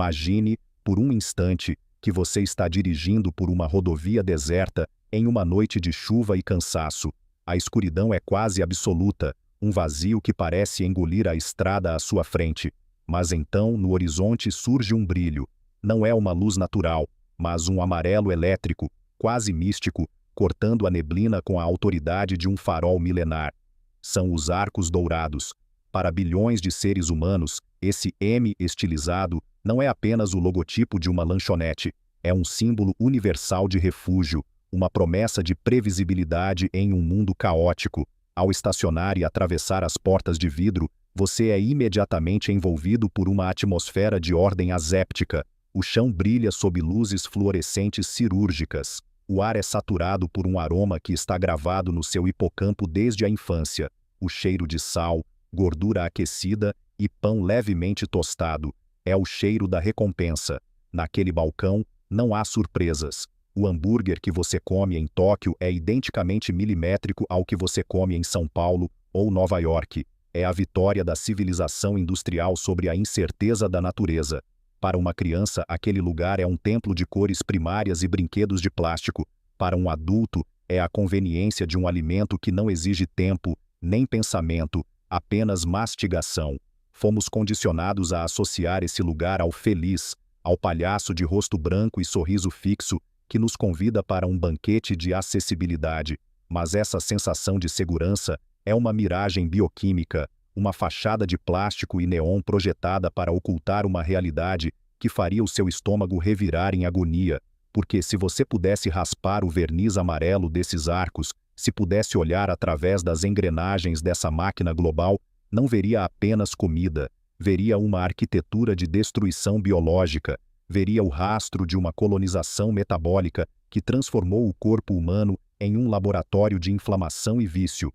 Imagine, por um instante, que você está dirigindo por uma rodovia deserta em uma noite de chuva e cansaço. A escuridão é quase absoluta, um vazio que parece engolir a estrada à sua frente. Mas então, no horizonte surge um brilho. Não é uma luz natural, mas um amarelo elétrico, quase místico, cortando a neblina com a autoridade de um farol milenar. São os arcos dourados. Para bilhões de seres humanos, esse M estilizado não é apenas o logotipo de uma lanchonete, é um símbolo universal de refúgio, uma promessa de previsibilidade em um mundo caótico. Ao estacionar e atravessar as portas de vidro, você é imediatamente envolvido por uma atmosfera de ordem asséptica. O chão brilha sob luzes fluorescentes cirúrgicas. O ar é saturado por um aroma que está gravado no seu hipocampo desde a infância. O cheiro de sal, gordura aquecida e pão levemente tostado. É o cheiro da recompensa. Naquele balcão, não há surpresas. O hambúrguer que você come em Tóquio é identicamente milimétrico ao que você come em São Paulo ou Nova York. É a vitória da civilização industrial sobre a incerteza da natureza. Para uma criança, aquele lugar é um templo de cores primárias e brinquedos de plástico. Para um adulto, é a conveniência de um alimento que não exige tempo, nem pensamento, apenas mastigação. Fomos condicionados a associar esse lugar ao feliz, ao palhaço de rosto branco e sorriso fixo, que nos convida para um banquete de acessibilidade. Mas essa sensação de segurança é uma miragem bioquímica, uma fachada de plástico e neon projetada para ocultar uma realidade que faria o seu estômago revirar em agonia, porque se você pudesse raspar o verniz amarelo desses arcos, se pudesse olhar através das engrenagens dessa máquina global, não veria apenas comida, veria uma arquitetura de destruição biológica, veria o rastro de uma colonização metabólica que transformou o corpo humano em um laboratório de inflamação e vício.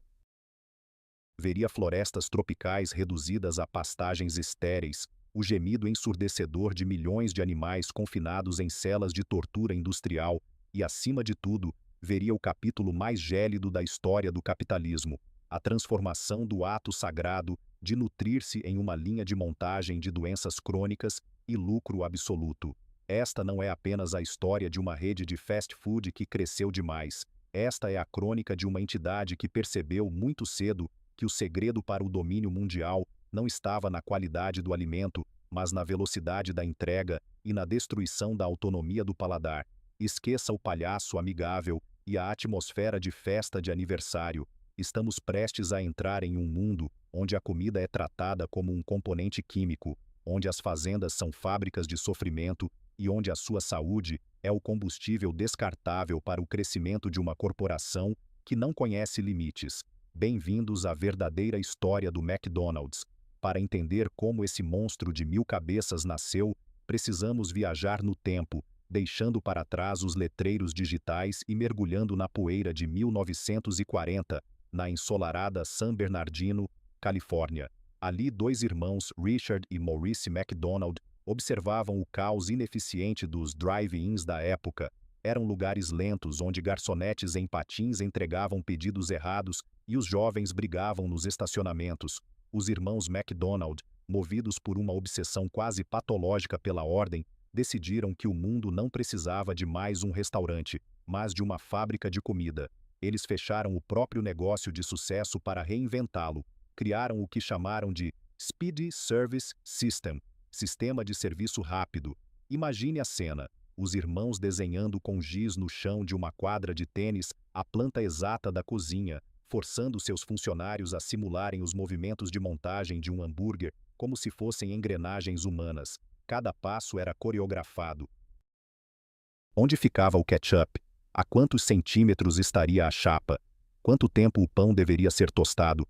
Veria florestas tropicais reduzidas a pastagens estéreis, o gemido ensurdecedor de milhões de animais confinados em celas de tortura industrial e, acima de tudo, veria o capítulo mais gélido da história do capitalismo, a transformação do ato sagrado de nutrir-se em uma linha de montagem de doenças crônicas e lucro absoluto. Esta não é apenas a história de uma rede de fast food que cresceu demais. Esta é a crônica de uma entidade que percebeu muito cedo que o segredo para o domínio mundial não estava na qualidade do alimento, mas na velocidade da entrega e na destruição da autonomia do paladar. Esqueça o palhaço amigável e a atmosfera de festa de aniversário. Estamos prestes a entrar em um mundo onde a comida é tratada como um componente químico, onde as fazendas são fábricas de sofrimento e onde a sua saúde é o combustível descartável para o crescimento de uma corporação que não conhece limites. Bem-vindos à verdadeira história do McDonald's. Para entender como esse monstro de 1000 cabeças nasceu, precisamos viajar no tempo, deixando para trás os letreiros digitais e mergulhando na poeira de 1940, na ensolarada San Bernardino, Califórnia. Ali, dois irmãos, Richard e Maurice McDonald, observavam o caos ineficiente dos drive-ins da época. Eram lugares lentos onde garçonetes em patins entregavam pedidos errados e os jovens brigavam nos estacionamentos. Os irmãos McDonald, movidos por uma obsessão quase patológica pela ordem, decidiram que o mundo não precisava de mais um restaurante, mas de uma fábrica de comida. Eles fecharam o próprio negócio de sucesso para reinventá-lo. Criaram o que chamaram de Speedy Service System, sistema de serviço rápido. Imagine a cena. Os irmãos desenhando com giz no chão de uma quadra de tênis a planta exata da cozinha, forçando seus funcionários a simularem os movimentos de montagem de um hambúrguer como se fossem engrenagens humanas. Cada passo era coreografado. Onde ficava o ketchup? A quantos centímetros estaria a chapa? Quanto tempo o pão deveria ser tostado?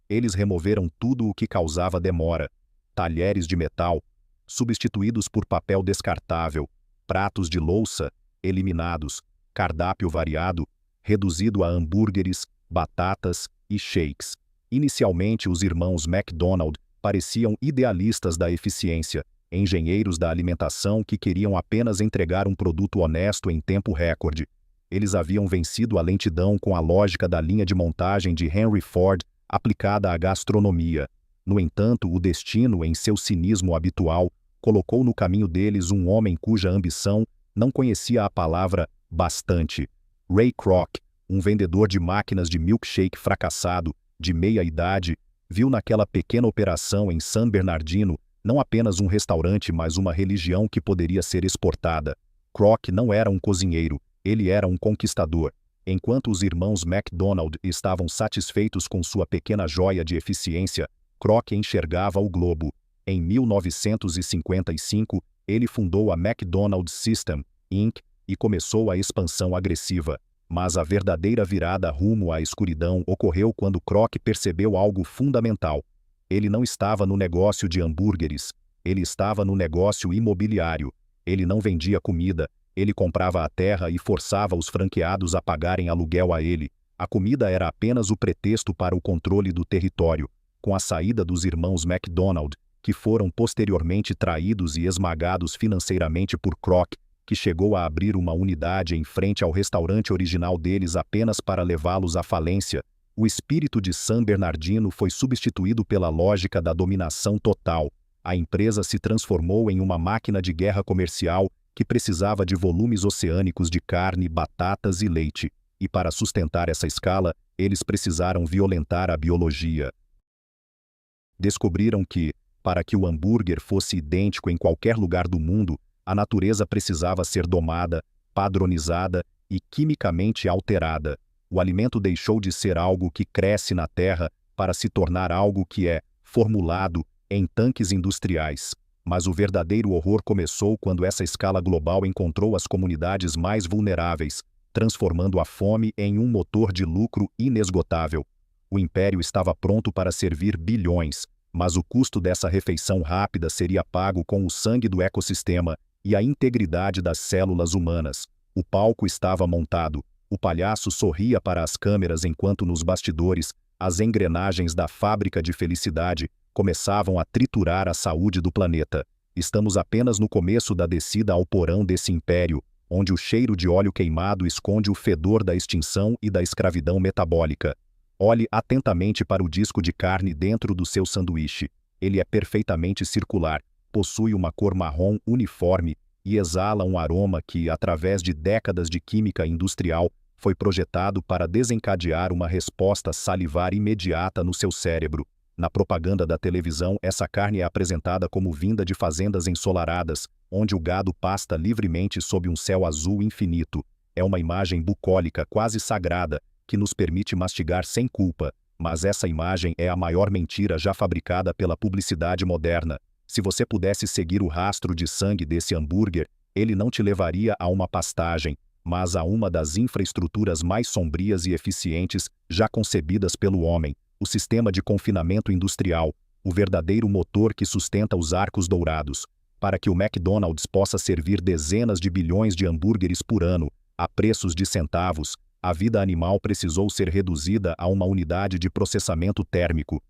Eles removeram tudo o que causava demora. Talheres de metal, substituídos por papel descartável, pratos de louça, eliminados, cardápio variado, reduzido a hambúrgueres, batatas e shakes. Inicialmente, os irmãos McDonald pareciam idealistas da eficiência, engenheiros da alimentação que queriam apenas entregar um produto honesto em tempo recorde. Eles haviam vencido a lentidão com a lógica da linha de montagem de Henry Ford aplicada à gastronomia. No entanto, o destino, em seu cinismo habitual, colocou no caminho deles um homem cuja ambição não conhecia a palavra bastante. Ray Kroc, um vendedor de máquinas de milkshake fracassado, de meia idade, viu naquela pequena operação em San Bernardino não apenas um restaurante, mas uma religião que poderia ser exportada. Kroc não era um cozinheiro, ele era um conquistador. Enquanto os irmãos McDonald estavam satisfeitos com sua pequena joia de eficiência, Kroc enxergava o globo. Em 1955, ele fundou a McDonald's System, Inc., e começou a expansão agressiva. Mas a verdadeira virada rumo à escuridão ocorreu quando Kroc percebeu algo fundamental. Ele não estava no negócio de hambúrgueres, ele estava no negócio imobiliário. Ele não vendia comida, ele comprava a terra e forçava os franqueados a pagarem aluguel a ele. A comida era apenas o pretexto para o controle do território. Com a saída dos irmãos McDonald, que foram posteriormente traídos e esmagados financeiramente por Kroc, que chegou a abrir uma unidade em frente ao restaurante original deles apenas para levá-los à falência, o espírito de San Bernardino foi substituído pela lógica da dominação total. A empresa se transformou em uma máquina de guerra comercial que precisava de volumes oceânicos de carne, batatas e leite. E para sustentar essa escala, eles precisaram violentar a biologia. Descobriram que, para que o hambúrguer fosse idêntico em qualquer lugar do mundo, a natureza precisava ser domada, padronizada e quimicamente alterada. O alimento deixou de ser algo que cresce na terra para se tornar algo que é formulado em tanques industriais. Mas o verdadeiro horror começou quando essa escala global encontrou as comunidades mais vulneráveis, transformando a fome em um motor de lucro inesgotável. O império estava pronto para servir bilhões, mas o custo dessa refeição rápida seria pago com o sangue do ecossistema e a integridade das células humanas. O palco estava montado. O palhaço sorria para as câmeras enquanto nos bastidores, as engrenagens da fábrica de felicidade começavam a triturar a saúde do planeta. Estamos apenas no começo da descida ao porão desse império, onde o cheiro de óleo queimado esconde o fedor da extinção e da escravidão metabólica. Olhe atentamente para o disco de carne dentro do seu sanduíche. Ele é perfeitamente circular, possui uma cor marrom uniforme e exala um aroma que, através de décadas de química industrial, foi projetado para desencadear uma resposta salivar imediata no seu cérebro. Na propaganda da televisão, essa carne é apresentada como vinda de fazendas ensolaradas, onde o gado pasta livremente sob um céu azul infinito. É uma imagem bucólica quase sagrada, que nos permite mastigar sem culpa, mas essa imagem é a maior mentira já fabricada pela publicidade moderna. Se você pudesse seguir o rastro de sangue desse hambúrguer, ele não te levaria a uma pastagem, mas a uma das infraestruturas mais sombrias e eficientes já concebidas pelo homem, o sistema de confinamento industrial, o verdadeiro motor que sustenta os arcos dourados. Para que o McDonald's possa servir dezenas de bilhões de hambúrgueres por ano, a preços de centavos, a vida animal precisou ser reduzida a uma unidade de processamento térmico.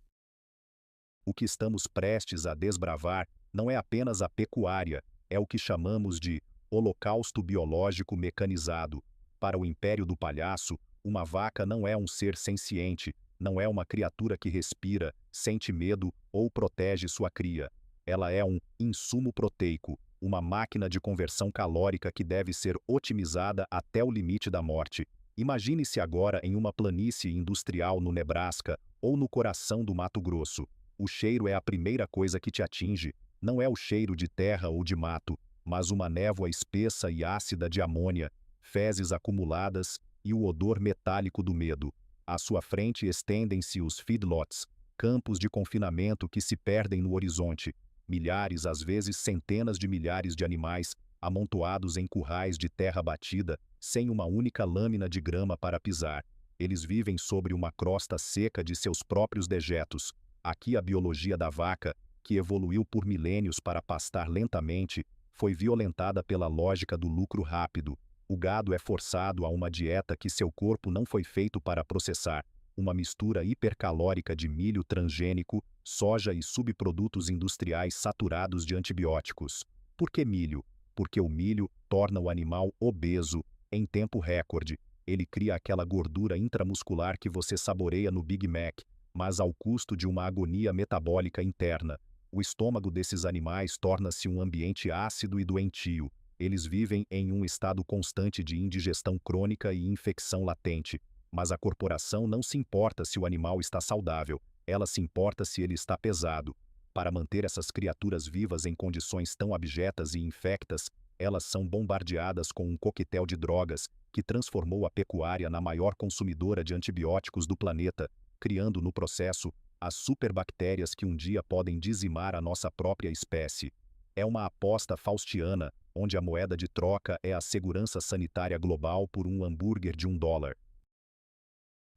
O que estamos prestes a desbravar não é apenas a pecuária, é o que chamamos de holocausto biológico mecanizado. Para o império do palhaço, uma vaca não é um ser senciente, não é uma criatura que respira, sente medo ou protege sua cria. Ela é um insumo proteico, uma máquina de conversão calórica que deve ser otimizada até o limite da morte. Imagine-se agora em uma planície industrial no Nebraska ou no coração do Mato Grosso. O cheiro é a primeira coisa que te atinge. Não é o cheiro de terra ou de mato, mas uma névoa espessa e ácida de amônia, fezes acumuladas e o odor metálico do medo. À sua frente estendem-se os feedlots, campos de confinamento que se perdem no horizonte. Milhares, às vezes centenas de milhares de animais, amontoados em currais de terra batida, sem uma única lâmina de grama para pisar. Eles vivem sobre uma crosta seca de seus próprios dejetos. Aqui a biologia da vaca, que evoluiu por milênios para pastar lentamente, foi violentada pela lógica do lucro rápido. O gado é forçado a uma dieta que seu corpo não foi feito para processar, uma mistura hipercalórica de milho transgênico, soja e subprodutos industriais saturados de antibióticos. Por que milho? Porque o milho torna o animal obeso em tempo recorde. Ele cria aquela gordura intramuscular que você saboreia no Big Mac, mas ao custo de uma agonia metabólica interna. O estômago desses animais torna-se um ambiente ácido e doentio. Eles vivem em um estado constante de indigestão crônica e infecção latente. Mas a corporação não se importa se o animal está saudável, ela se importa se ele está pesado. Para manter essas criaturas vivas em condições tão abjetas e infectas, elas são bombardeadas com um coquetel de drogas que transformou a pecuária na maior consumidora de antibióticos do planeta, criando no processo as superbactérias que um dia podem dizimar a nossa própria espécie. É uma aposta faustiana, onde a moeda de troca é a segurança sanitária global por um hambúrguer de $1.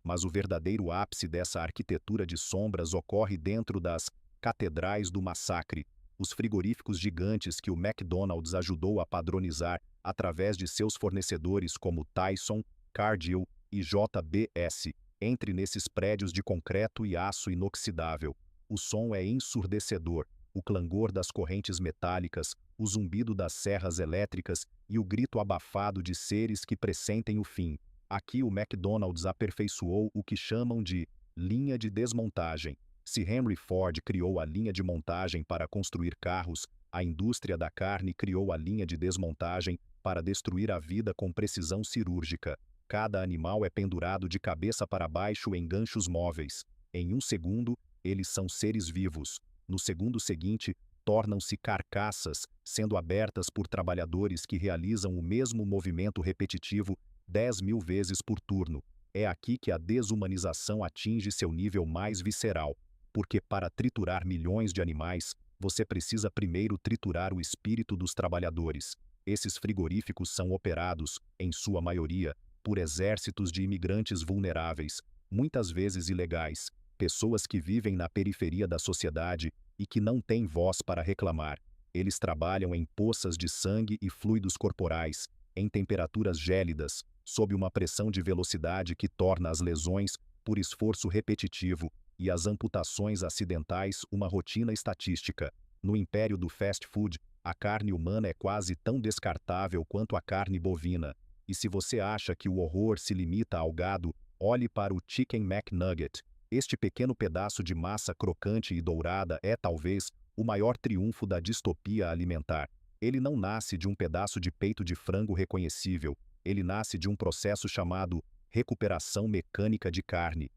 Mas o verdadeiro ápice dessa arquitetura de sombras ocorre dentro das catedrais do massacre, os frigoríficos gigantes que o McDonald's ajudou a padronizar através de seus fornecedores como Tyson, Cargill e JBS. Entre nesses prédios de concreto e aço inoxidável. O som é ensurdecedor, o clangor das correntes metálicas, o zumbido das serras elétricas e o grito abafado de seres que pressentem o fim. Aqui o McDonald's aperfeiçoou o que chamam de linha de desmontagem. Se Henry Ford criou a linha de montagem para construir carros, a indústria da carne criou a linha de desmontagem para destruir a vida com precisão cirúrgica. Cada animal é pendurado de cabeça para baixo em ganchos móveis. Em um segundo, eles são seres vivos. No segundo seguinte, tornam-se carcaças, sendo abertas por trabalhadores que realizam o mesmo movimento repetitivo 10.000 vezes por turno. É aqui que a desumanização atinge seu nível mais visceral, porque para triturar milhões de animais, você precisa primeiro triturar o espírito dos trabalhadores. Esses frigoríficos são operados, em sua maioria, por exércitos de imigrantes vulneráveis, muitas vezes ilegais, pessoas que vivem na periferia da sociedade e que não têm voz para reclamar. Eles trabalham em poças de sangue e fluidos corporais, em temperaturas gélidas, sob uma pressão de velocidade que torna as lesões, por esforço repetitivo, e as amputações acidentais uma rotina estatística. No império do fast food, a carne humana é quase tão descartável quanto a carne bovina. E se você acha que o horror se limita ao gado, olhe para o Chicken McNugget. Este pequeno pedaço de massa crocante e dourada é, talvez, o maior triunfo da distopia alimentar. Ele não nasce de um pedaço de peito de frango reconhecível, ele nasce de um processo chamado recuperação mecânica de carne.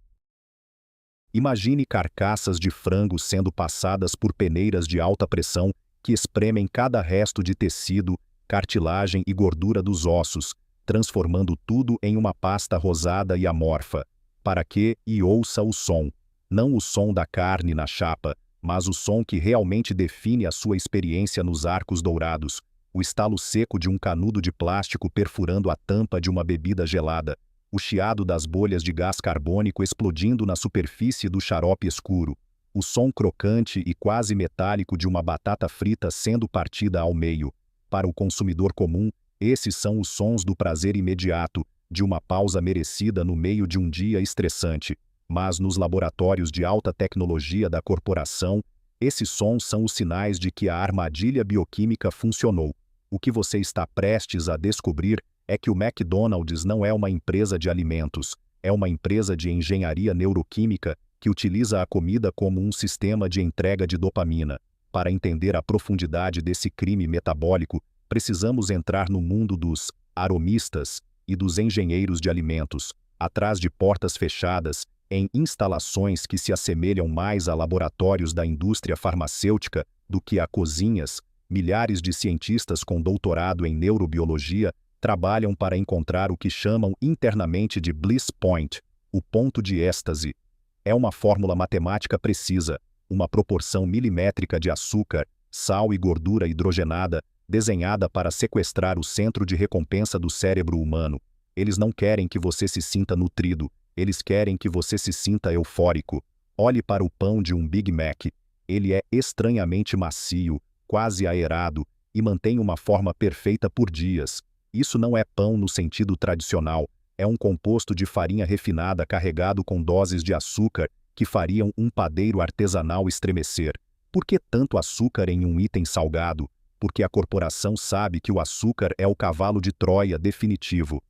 Imagine carcaças de frango sendo passadas por peneiras de alta pressão que espremem cada resto de tecido, cartilagem e gordura dos ossos, transformando tudo em uma pasta rosada e amorfa. Para que, e ouça o som. Não o som da carne na chapa, mas o som que realmente define a sua experiência nos arcos dourados. O estalo seco de um canudo de plástico perfurando a tampa de uma bebida gelada. O chiado das bolhas de gás carbônico explodindo na superfície do xarope escuro. O som crocante e quase metálico de uma batata frita sendo partida ao meio. Para o consumidor comum, esses são os sons do prazer imediato, de uma pausa merecida no meio de um dia estressante. Mas nos laboratórios de alta tecnologia da corporação, esses sons são os sinais de que a armadilha bioquímica funcionou. O que você está prestes a descobrir é que o McDonald's não é uma empresa de alimentos, é uma empresa de engenharia neuroquímica que utiliza a comida como um sistema de entrega de dopamina. Para entender a profundidade desse crime metabólico, precisamos entrar no mundo dos aromistas e dos engenheiros de alimentos, atrás de portas fechadas, em instalações que se assemelham mais a laboratórios da indústria farmacêutica do que a cozinhas. Milhares de cientistas com doutorado em neurobiologia trabalham para encontrar o que chamam internamente de bliss point, o ponto de êxtase. É uma fórmula matemática precisa, uma proporção milimétrica de açúcar, sal e gordura hidrogenada, desenhada para sequestrar o centro de recompensa do cérebro humano. Eles não querem que você se sinta nutrido, eles querem que você se sinta eufórico. Olhe para o pão de um Big Mac. Ele é estranhamente macio, quase aerado, e mantém uma forma perfeita por dias. Isso não é pão no sentido tradicional, é um composto de farinha refinada carregado com doses de açúcar que fariam um padeiro artesanal estremecer. Por que tanto açúcar em um item salgado? Porque a corporação sabe que o açúcar é o cavalo de Troia definitivo.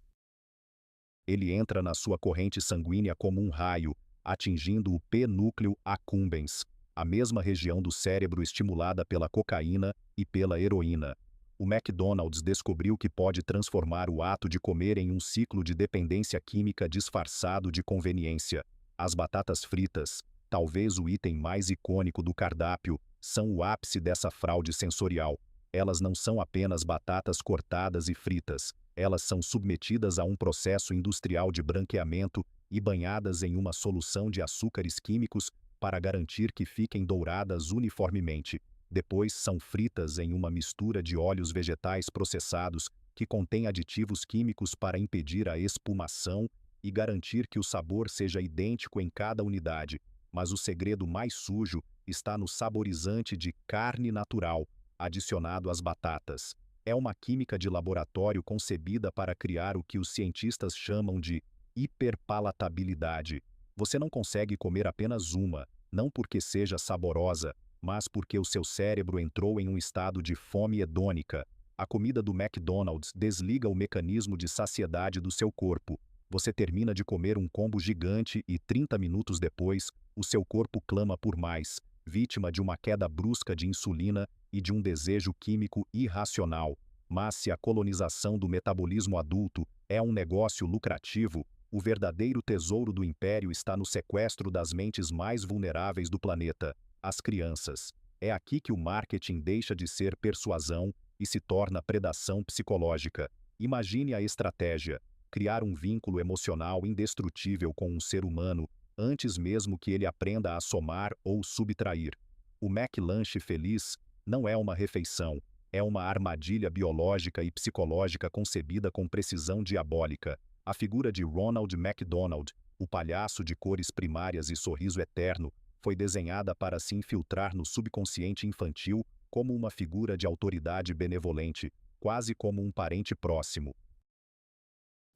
Ele entra na sua corrente sanguínea como um raio, atingindo o P-núcleo accumbens. a mesma região do cérebro estimulada pela cocaína e pela heroína. O McDonald's descobriu que pode transformar o ato de comer em um ciclo de dependência química disfarçado de conveniência. As batatas fritas, talvez o item mais icônico do cardápio, são o ápice dessa fraude sensorial. Elas não são apenas batatas cortadas e fritas, elas são submetidas a um processo industrial de branqueamento e banhadas em uma solução de açúcares químicos para garantir que fiquem douradas uniformemente. Depois são fritas em uma mistura de óleos vegetais processados que contém aditivos químicos para impedir a espumação e garantir que o sabor seja idêntico em cada unidade. Mas o segredo mais sujo está no saborizante de carne natural, adicionado às batatas. É uma química de laboratório concebida para criar o que os cientistas chamam de hiperpalatabilidade. Você não consegue comer apenas uma, não porque seja saborosa, mas porque o seu cérebro entrou em um estado de fome hedônica. A comida do McDonald's desliga o mecanismo de saciedade do seu corpo. Você termina de comer um combo gigante e 30 minutos depois, o seu corpo clama por mais, vítima de uma queda brusca de insulina e de um desejo químico irracional. Mas se a colonização do metabolismo adulto é um negócio lucrativo, o verdadeiro tesouro do império está no sequestro das mentes mais vulneráveis do planeta, as crianças. É aqui que o marketing deixa de ser persuasão e se torna predação psicológica. Imagine a estratégia: criar um vínculo emocional indestrutível com um ser humano antes mesmo que ele aprenda a somar ou subtrair. O McLanche feliz não é uma refeição, é uma armadilha biológica e psicológica concebida com precisão diabólica. A figura de Ronald McDonald, o palhaço de cores primárias e sorriso eterno, foi desenhada para se infiltrar no subconsciente infantil como uma figura de autoridade benevolente, quase como um parente próximo.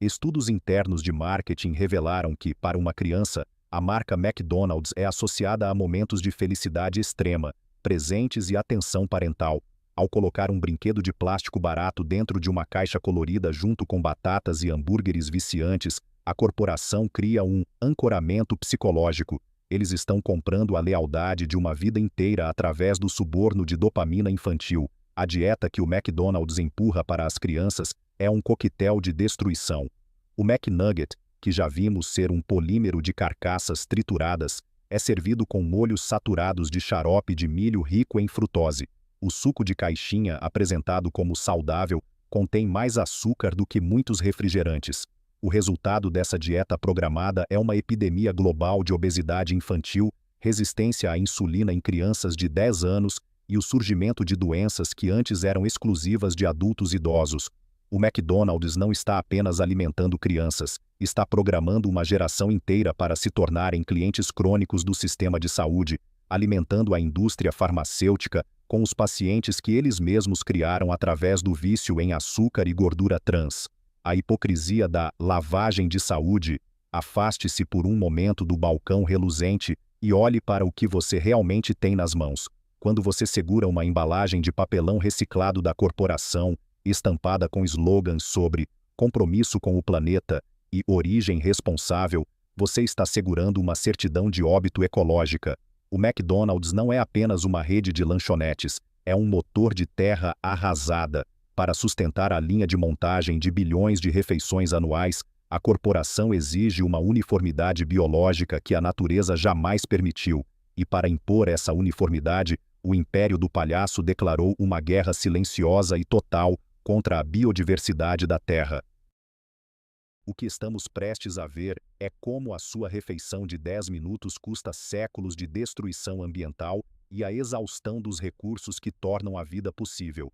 Estudos internos de marketing revelaram que, para uma criança, a marca McDonald's é associada a momentos de felicidade extrema, presentes e atenção parental. Ao colocar um brinquedo de plástico barato dentro de uma caixa colorida junto com batatas e hambúrgueres viciantes, a corporação cria um ancoramento psicológico. Eles estão comprando a lealdade de uma vida inteira através do suborno de dopamina infantil. A dieta que o McDonald's empurra para as crianças é um coquetel de destruição. O McNugget, que já vimos ser um polímero de carcaças trituradas, é servido com molhos saturados de xarope de milho rico em frutose. O suco de caixinha, apresentado como saudável, contém mais açúcar do que muitos refrigerantes. O resultado dessa dieta programada é uma epidemia global de obesidade infantil, resistência à insulina em crianças de 10 anos e o surgimento de doenças que antes eram exclusivas de adultos idosos. O McDonald's não está apenas alimentando crianças, está programando uma geração inteira para se tornarem clientes crônicos do sistema de saúde, alimentando a indústria farmacêutica com os pacientes que eles mesmos criaram através do vício em açúcar e gordura trans. A hipocrisia da lavagem de saúde. Afaste-se por um momento do balcão reluzente e olhe para o que você realmente tem nas mãos. Quando você segura uma embalagem de papelão reciclado da corporação, estampada com slogans sobre compromisso com o planeta e origem responsável, você está segurando uma certidão de óbito ecológica. O McDonald's não é apenas uma rede de lanchonetes, é um motor de terra arrasada. Para sustentar a linha de montagem de bilhões de refeições anuais, a corporação exige uma uniformidade biológica que a natureza jamais permitiu. E para impor essa uniformidade, o Império do Palhaço declarou uma guerra silenciosa e total contra a biodiversidade da Terra. O que estamos prestes a ver é como a sua refeição de 10 minutos custa séculos de destruição ambiental e a exaustão dos recursos que tornam a vida possível.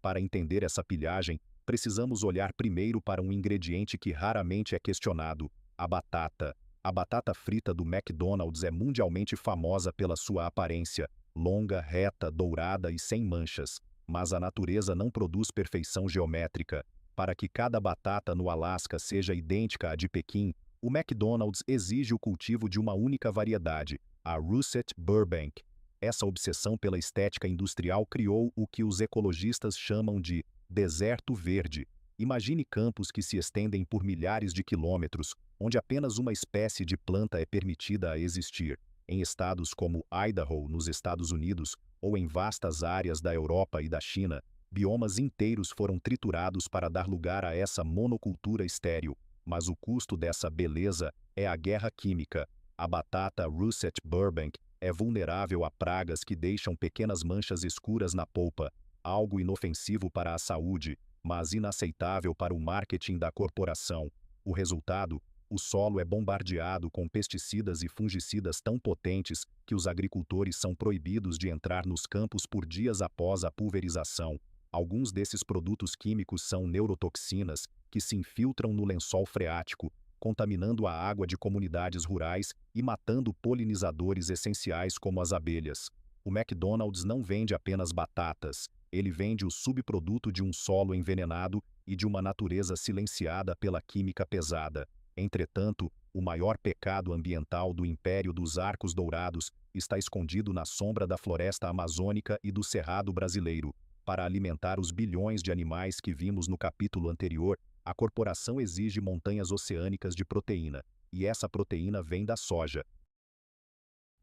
Para entender essa pilhagem, precisamos olhar primeiro para um ingrediente que raramente é questionado: a batata. A batata frita do McDonald's é mundialmente famosa pela sua aparência, longa, reta, dourada e sem manchas. Mas a natureza não produz perfeição geométrica. Para que cada batata no Alasca seja idêntica à de Pequim, o McDonald's exige o cultivo de uma única variedade, a Russet Burbank. Essa obsessão pela estética industrial criou o que os ecologistas chamam de deserto verde. Imagine campos que se estendem por milhares de quilômetros, onde apenas uma espécie de planta é permitida a existir. Em estados como Idaho, nos Estados Unidos, ou em vastas áreas da Europa e da China, biomas inteiros foram triturados para dar lugar a essa monocultura estéril. Mas o custo dessa beleza é a guerra química. A batata Russet Burbank é vulnerável a pragas que deixam pequenas manchas escuras na polpa, algo inofensivo para a saúde, mas inaceitável para o marketing da corporação. O resultado? O solo é bombardeado com pesticidas e fungicidas tão potentes que os agricultores são proibidos de entrar nos campos por dias após a pulverização. Alguns desses produtos químicos são neurotoxinas que se infiltram no lençol freático, contaminando a água de comunidades rurais e matando polinizadores essenciais como as abelhas. O McDonald's não vende apenas batatas, ele vende o subproduto de um solo envenenado e de uma natureza silenciada pela química pesada. Entretanto, o maior pecado ambiental do Império dos Arcos Dourados está escondido na sombra da floresta amazônica e do cerrado brasileiro. Para alimentar os bilhões de animais que vimos no capítulo anterior, a corporação exige montanhas oceânicas de proteína, e essa proteína vem da soja.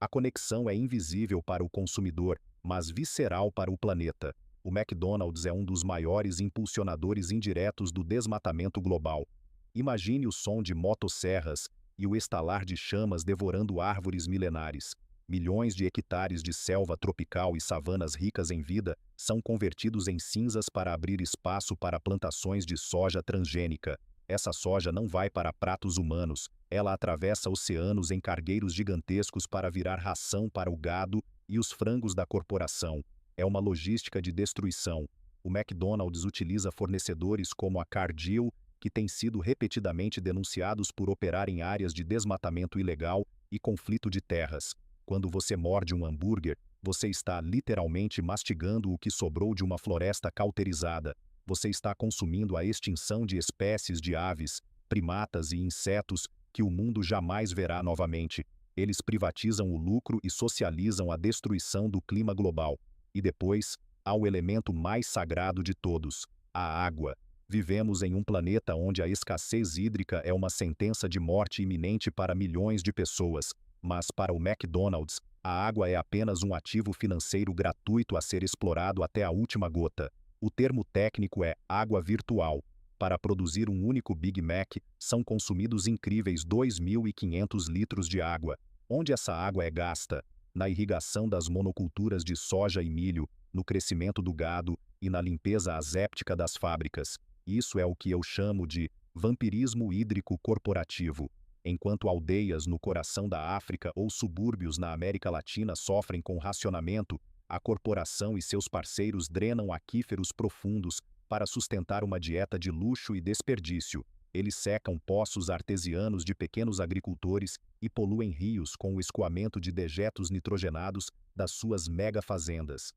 A conexão é invisível para o consumidor, mas visceral para o planeta. O McDonald's é um dos maiores impulsionadores indiretos do desmatamento global. Imagine o som de motosserras e o estalar de chamas devorando árvores milenares. Milhões de hectares de selva tropical e savanas ricas em vida são convertidos em cinzas para abrir espaço para plantações de soja transgênica. Essa soja não vai para pratos humanos, ela atravessa oceanos em cargueiros gigantescos para virar ração para o gado e os frangos da corporação. É uma logística de destruição. O McDonald's utiliza fornecedores como a Cargill, que têm sido repetidamente denunciados por operar em áreas de desmatamento ilegal e conflito de terras. Quando você morde um hambúrguer, você está literalmente mastigando o que sobrou de uma floresta cauterizada. Você está consumindo a extinção de espécies de aves, primatas e insetos que o mundo jamais verá novamente. Eles privatizam o lucro e socializam a destruição do clima global. E depois, há o elemento mais sagrado de todos, a água. Vivemos em um planeta onde a escassez hídrica é uma sentença de morte iminente para milhões de pessoas, mas para o McDonald's, a água é apenas um ativo financeiro gratuito a ser explorado até a última gota. O termo técnico é água virtual. Para produzir um único Big Mac, são consumidos incríveis 2.500 litros de água. Onde essa água é gasta? Na irrigação das monoculturas de soja e milho, no crescimento do gado e na limpeza asséptica das fábricas. Isso é o que eu chamo de vampirismo hídrico corporativo. Enquanto aldeias no coração da África ou subúrbios na América Latina sofrem com racionamento, a corporação e seus parceiros drenam aquíferos profundos para sustentar uma dieta de luxo e desperdício. Eles secam poços artesianos de pequenos agricultores e poluem rios com o escoamento de dejetos nitrogenados das suas mega-fazendas.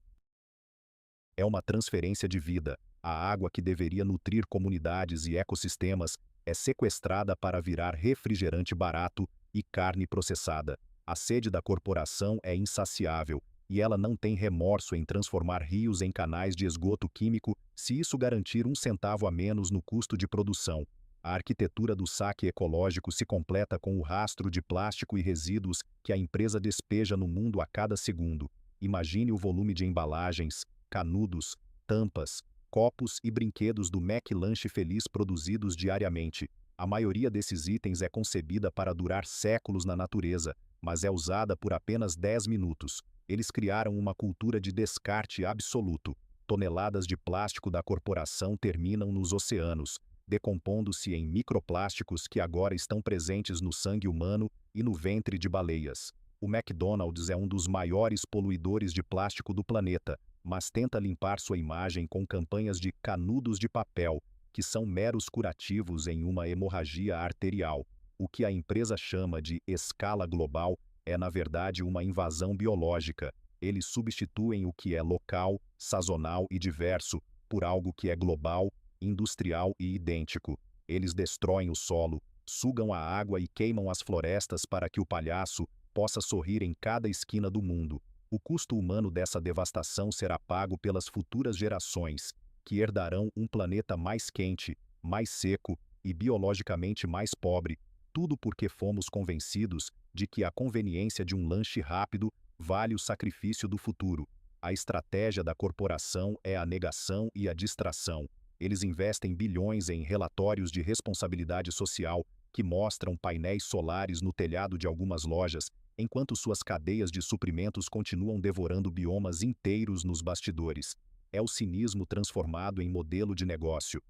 É uma transferência de vida. A água que deveria nutrir comunidades e ecossistemas é sequestrada para virar refrigerante barato e carne processada. A sede da corporação é insaciável e ela não tem remorso em transformar rios em canais de esgoto químico se isso garantir 1 centavo a menos no custo de produção. A arquitetura do saque ecológico se completa com o rastro de plástico e resíduos que a empresa despeja no mundo a cada segundo. Imagine o volume de embalagens, canudos, tampas, copos e brinquedos do McLanche Feliz produzidos diariamente. A maioria desses itens é concebida para durar séculos na natureza, mas é usada por apenas 10 minutos. Eles criaram uma cultura de descarte absoluto. Toneladas de plástico da corporação terminam nos oceanos, decompondo-se em microplásticos que agora estão presentes no sangue humano e no ventre de baleias. O McDonald's é um dos maiores poluidores de plástico do planeta, mas tenta limpar sua imagem com campanhas de canudos de papel, que são meros curativos em uma hemorragia arterial. O que a empresa chama de escala global é, na verdade, uma invasão biológica. Eles substituem o que é local, sazonal e diverso por algo que é global, industrial e idêntico. Eles destroem o solo, sugam a água e queimam as florestas para que o palhaço possa sorrir em cada esquina do mundo. O custo humano dessa devastação será pago pelas futuras gerações, que herdarão um planeta mais quente, mais seco e biologicamente mais pobre, tudo porque fomos convencidos de que a conveniência de um lanche rápido vale o sacrifício do futuro. A estratégia da corporação é a negação e a distração. Eles investem bilhões em relatórios de responsabilidade social que mostram painéis solares no telhado de algumas lojas, enquanto suas cadeias de suprimentos continuam devorando biomas inteiros nos bastidores. É o cinismo transformado em modelo de negócio.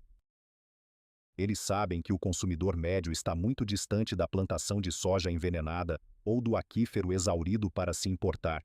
Eles sabem que o consumidor médio está muito distante da plantação de soja envenenada ou do aquífero exaurido para se importar.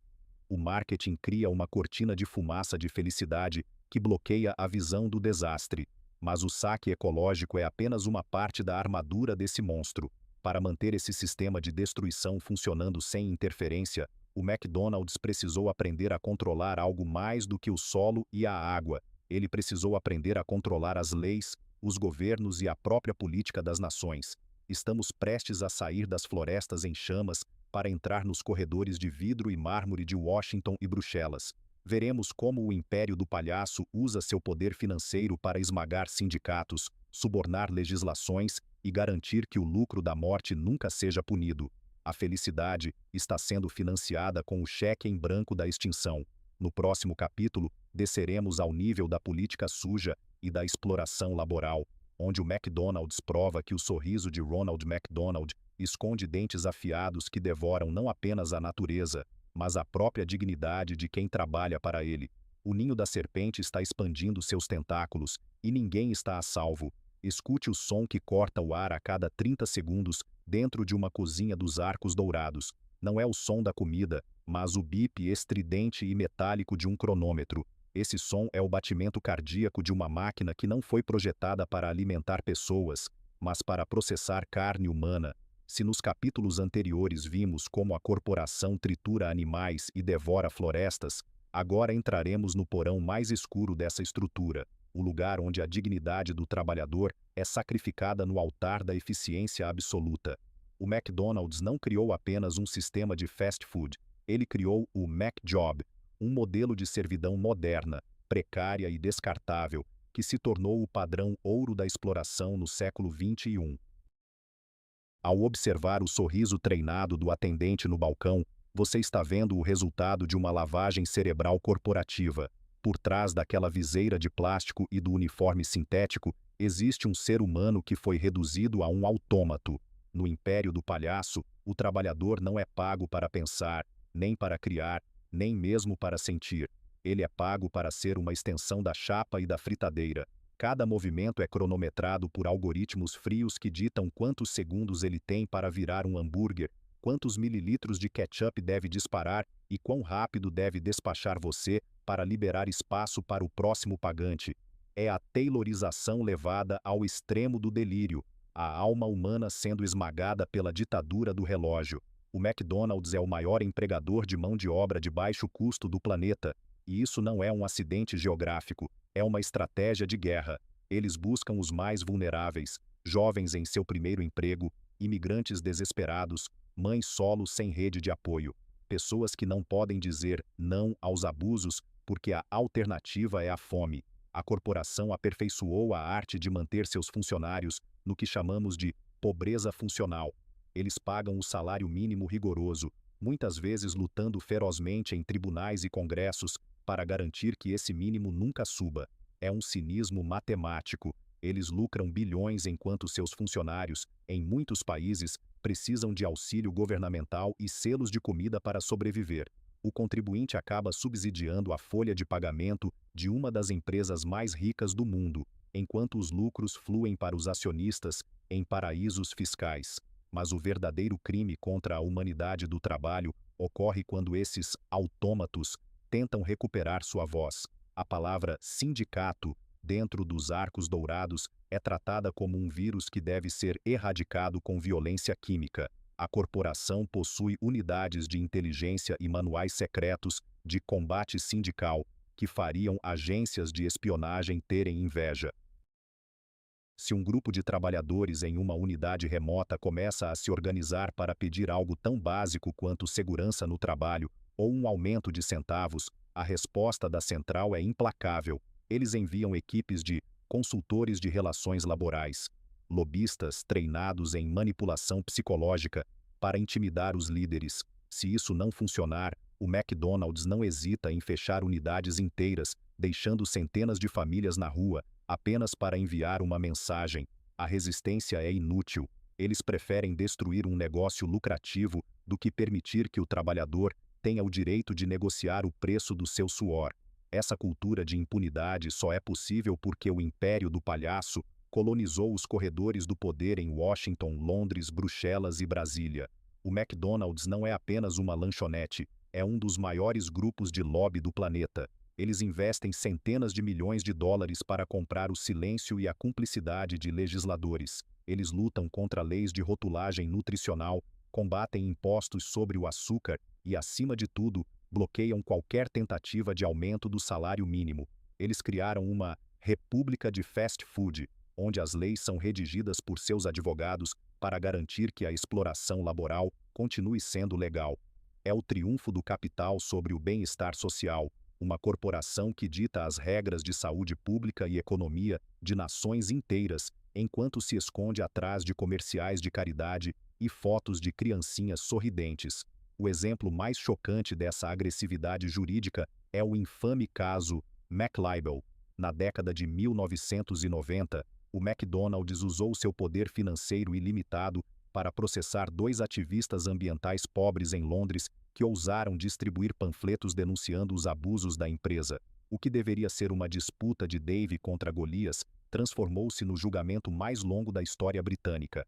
O marketing cria uma cortina de fumaça de felicidade que bloqueia a visão do desastre. Mas o saque ecológico é apenas uma parte da armadura desse monstro. Para manter esse sistema de destruição funcionando sem interferência, o McDonald's precisou aprender a controlar algo mais do que o solo e a água. Ele precisou aprender a controlar as leis, os governos e a própria política das nações. Estamos prestes a sair das florestas em chamas para entrar nos corredores de vidro e mármore de Washington e Bruxelas. Veremos como o império do palhaço usa seu poder financeiro para esmagar sindicatos, subornar legislações e garantir que o lucro da morte nunca seja punido. A felicidade está sendo financiada com o cheque em branco da extinção. No próximo capítulo, desceremos ao nível da política suja e da exploração laboral, onde o McDonald's prova que o sorriso de Ronald McDonald esconde dentes afiados que devoram não apenas a natureza, mas a própria dignidade de quem trabalha para ele. O ninho da serpente está expandindo seus tentáculos e ninguém está a salvo. Escute o som que corta o ar a cada 30 segundos dentro de uma cozinha dos Arcos Dourados. Não é o som da comida, mas o bip estridente e metálico de um cronômetro. Esse som é o batimento cardíaco de uma máquina que não foi projetada para alimentar pessoas, mas para processar carne humana. Se nos capítulos anteriores vimos como a corporação tritura animais e devora florestas, agora entraremos no porão mais escuro dessa estrutura, o lugar onde a dignidade do trabalhador é sacrificada no altar da eficiência absoluta. O McDonald's não criou apenas um sistema de fast food, ele criou o McJob, um modelo de servidão moderna, precária e descartável, que se tornou o padrão ouro da exploração no século XXI. Ao observar o sorriso treinado do atendente no balcão, você está vendo o resultado de uma lavagem cerebral corporativa. Por trás daquela viseira de plástico e do uniforme sintético, existe um ser humano que foi reduzido a um autômato. No império do palhaço, o trabalhador não é pago para pensar, nem para criar, nem mesmo para sentir. Ele é pago para ser uma extensão da chapa e da fritadeira. Cada movimento é cronometrado por algoritmos frios que ditam quantos segundos ele tem para virar um hambúrguer, quantos mililitros de ketchup deve disparar e quão rápido deve despachar você para liberar espaço para o próximo pagante. É a taylorização levada ao extremo do delírio, a alma humana sendo esmagada pela ditadura do relógio. O McDonald's é o maior empregador de mão de obra de baixo custo do planeta, e isso não é um acidente geográfico, é uma estratégia de guerra. Eles buscam os mais vulneráveis, jovens em seu primeiro emprego, imigrantes desesperados, mães solos sem rede de apoio, pessoas que não podem dizer não aos abusos porque a alternativa é a fome. A corporação aperfeiçoou a arte de manter seus funcionários no que chamamos de pobreza funcional. Eles pagam o salário mínimo rigoroso, muitas vezes lutando ferozmente em tribunais e congressos para garantir que esse mínimo nunca suba. É um cinismo matemático. Eles lucram bilhões enquanto seus funcionários, em muitos países, precisam de auxílio governamental e selos de comida para sobreviver. O contribuinte acaba subsidiando a folha de pagamento de uma das empresas mais ricas do mundo, enquanto os lucros fluem para os acionistas em paraísos fiscais. Mas o verdadeiro crime contra a humanidade do trabalho ocorre quando esses autômatos tentam recuperar sua voz. A palavra sindicato, dentro dos Arcos Dourados, é tratada como um vírus que deve ser erradicado com violência química. A corporação possui unidades de inteligência e manuais secretos de combate sindical que fariam agências de espionagem terem inveja. Se um grupo de trabalhadores em uma unidade remota começa a se organizar para pedir algo tão básico quanto segurança no trabalho ou um aumento de centavos, a resposta da central é implacável. Eles enviam equipes de consultores de relações laborais, lobistas treinados em manipulação psicológica, para intimidar os líderes. Se isso não funcionar, o McDonald's não hesita em fechar unidades inteiras, deixando centenas de famílias na rua, apenas para enviar uma mensagem: a resistência é inútil. Eles preferem destruir um negócio lucrativo do que permitir que o trabalhador tenha o direito de negociar o preço do seu suor. Essa cultura de impunidade só é possível porque o império do palhaço colonizou os corredores do poder em Washington, Londres, Bruxelas e Brasília. O McDonald's não é apenas uma lanchonete, é um dos maiores grupos de lobby do planeta. Eles investem centenas de milhões de dólares para comprar o silêncio e a cumplicidade de legisladores. Eles lutam contra leis de rotulagem nutricional, combatem impostos sobre o açúcar e, acima de tudo, bloqueiam qualquer tentativa de aumento do salário mínimo. Eles criaram uma república de fast food, onde as leis são redigidas por seus advogados para garantir que a exploração laboral continue sendo legal. É o triunfo do capital sobre o bem-estar social, uma corporação que dita as regras de saúde pública e economia de nações inteiras, enquanto se esconde atrás de comerciais de caridade e fotos de criancinhas sorridentes. O exemplo mais chocante dessa agressividade jurídica é o infame caso McLibel. Na década de 1990, o McDonald's usou seu poder financeiro ilimitado para processar dois ativistas ambientais pobres em Londres que ousaram distribuir panfletos denunciando os abusos da empresa. O que deveria ser uma disputa de Davi contra Golias transformou-se no julgamento mais longo da história britânica.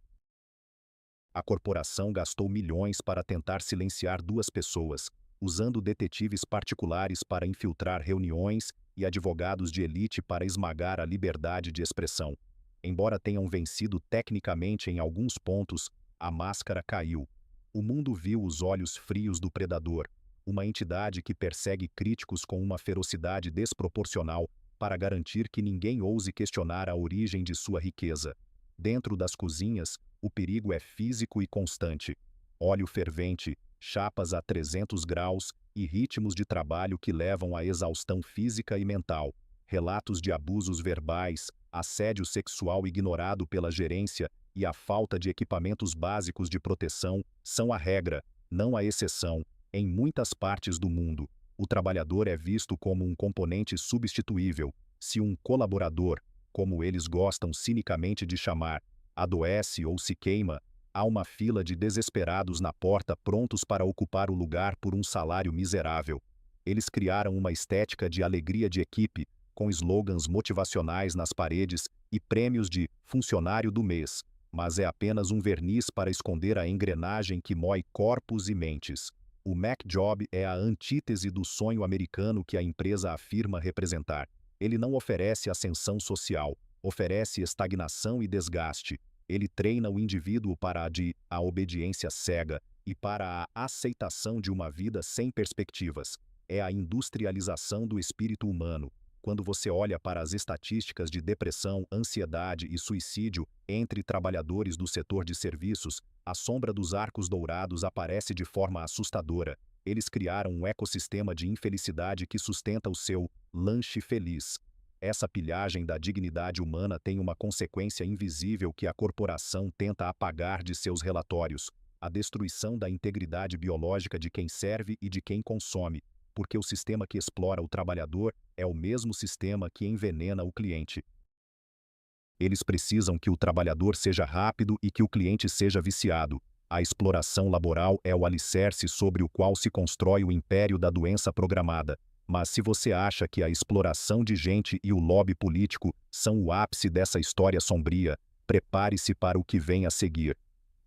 A corporação gastou milhões para tentar silenciar duas pessoas, usando detetives particulares para infiltrar reuniões e advogados de elite para esmagar a liberdade de expressão. Embora tenham vencido tecnicamente em alguns pontos, a máscara caiu. O mundo viu os olhos frios do predador, uma entidade que persegue críticos com uma ferocidade desproporcional para garantir que ninguém ouse questionar a origem de sua riqueza. Dentro das cozinhas, o perigo é físico e constante. Óleo fervente, chapas a 300 graus e ritmos de trabalho que levam à exaustão física e mental. Relatos de abusos verbais, assédio sexual ignorado pela gerência e a falta de equipamentos básicos de proteção são a regra, não a exceção. Em muitas partes do mundo, o trabalhador é visto como um componente substituível. Se um colaborador, como eles gostam cinicamente de chamar, adoece ou se queima, há uma fila de desesperados na porta prontos para ocupar o lugar por um salário miserável. Eles criaram uma estética de alegria de equipe, com slogans motivacionais nas paredes e prêmios de funcionário do mês, mas é apenas um verniz para esconder a engrenagem que mói corpos e mentes. O McJob é a antítese do sonho americano que a empresa afirma representar. Ele não oferece ascensão social, oferece estagnação e desgaste. Ele treina o indivíduo para a obediência cega e para a aceitação de uma vida sem perspectivas. É a industrialização do espírito humano. Quando você olha para as estatísticas de depressão, ansiedade e suicídio entre trabalhadores do setor de serviços, a sombra dos arcos dourados aparece de forma assustadora. Eles criaram um ecossistema de infelicidade que sustenta o seu lanche feliz. Essa pilhagem da dignidade humana tem uma consequência invisível que a corporação tenta apagar de seus relatórios: a destruição da integridade biológica de quem serve e de quem consome, porque o sistema que explora o trabalhador é o mesmo sistema que envenena o cliente. Eles precisam que o trabalhador seja rápido e que o cliente seja viciado. A exploração laboral é o alicerce sobre o qual se constrói o império da doença programada. Mas se você acha que a exploração de gente e o lobby político são o ápice dessa história sombria, prepare-se para o que vem a seguir.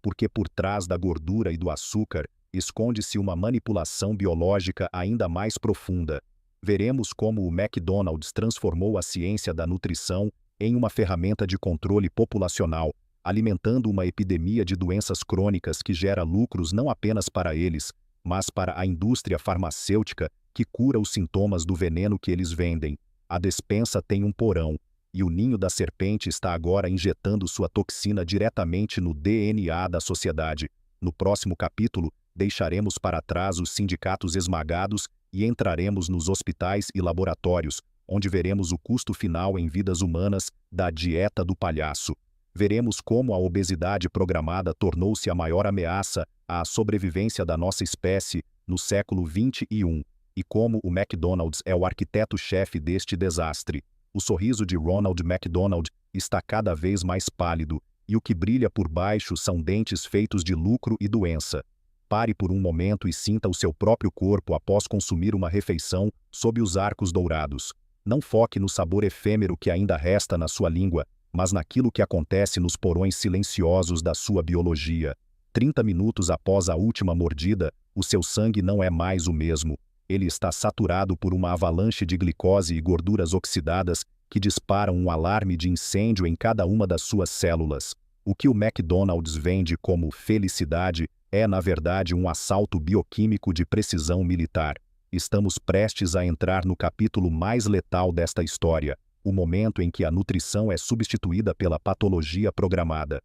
Porque por trás da gordura e do açúcar, esconde-se uma manipulação biológica ainda mais profunda. Veremos como o McDonald's transformou a ciência da nutrição em uma ferramenta de controle populacional, alimentando uma epidemia de doenças crônicas que gera lucros não apenas para eles, mas para a indústria farmacêutica que cura os sintomas do veneno que eles vendem. A despensa tem um porão, e o ninho da serpente está agora injetando sua toxina diretamente no DNA da sociedade. No próximo capítulo, deixaremos para trás os sindicatos esmagados e entraremos nos hospitais e laboratórios, onde veremos o custo final em vidas humanas da dieta do palhaço. Veremos como a obesidade programada tornou-se a maior ameaça à sobrevivência da nossa espécie no século XXI e como o McDonald's é o arquiteto-chefe deste desastre. O sorriso de Ronald McDonald está cada vez mais pálido e o que brilha por baixo são dentes feitos de lucro e doença. Pare por um momento e sinta o seu próprio corpo após consumir uma refeição sob os arcos dourados. Não foque no sabor efêmero que ainda resta na sua língua, mas naquilo que acontece nos porões silenciosos da sua biologia. 30 minutos após a última mordida, o seu sangue não é mais o mesmo. Ele está saturado por uma avalanche de glicose e gorduras oxidadas que disparam um alarme de incêndio em cada uma das suas células. O que o McDonald's vende como felicidade é, na verdade, um assalto bioquímico de precisão militar. Estamos prestes a entrar no capítulo mais letal desta história, o momento em que a nutrição é substituída pela patologia programada.